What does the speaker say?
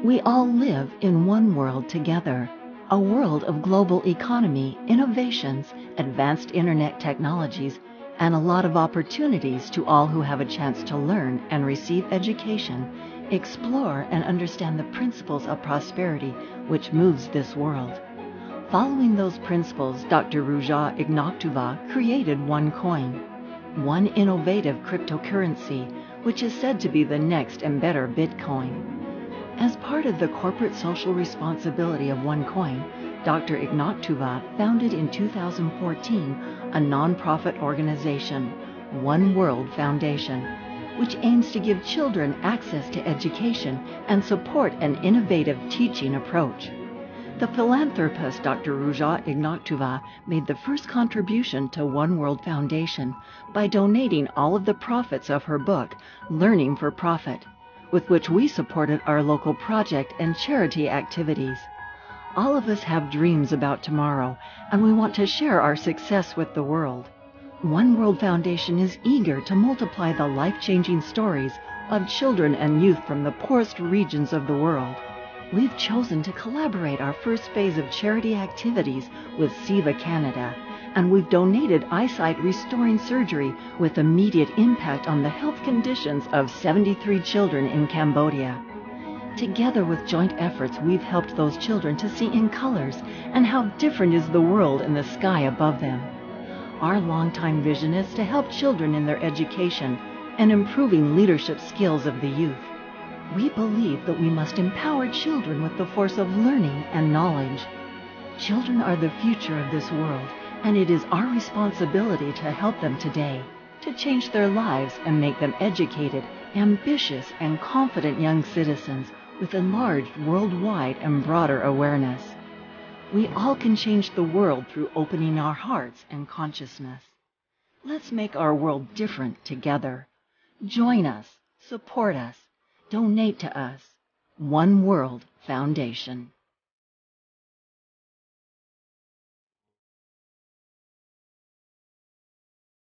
We all live in one world together, a world of global economy, innovations, advanced internet technologies, and a lot of opportunities to all who have a chance to learn and receive education, explore and understand the principles of prosperity which moves this world. Following those principles, Dr. Ruja Ignatova created OneCoin, one innovative cryptocurrency which is said to be the next and better Bitcoin. As part of the corporate social responsibility of OneCoin, Dr. Ignatova founded in 2014 a nonprofit organization, One World Foundation, which aims to give children access to education and support an innovative teaching approach. The philanthropist Dr. Ruja Ignatova made the first contribution to One World Foundation by donating all of the profits of her book, Learning for Profit, with which we supported our local project and charity activities. All of us have dreams about tomorrow, and we want to share our success with the world. One World Foundation is eager to multiply the life-changing stories of children and youth from the poorest regions of the world. We've chosen to collaborate our first phase of charity activities with SIVA Canada, and we've donated eyesight restoring surgery with immediate impact on the health conditions of 73 children in Cambodia. Together with joint efforts, we've helped those children to see in colors and how different is the world and the sky above them. Our longtime vision is to help children in their education and improving leadership skills of the youth. We believe that we must empower children with the force of learning and knowledge. Children are the future of this world, and it is our responsibility to help them today, to change their lives and make them educated, ambitious, and confident young citizens with enlarged worldwide and broader awareness. We all can change the world through opening our hearts and consciousness. Let's make our world different together. Join us, support us, donate to us. One World Foundation.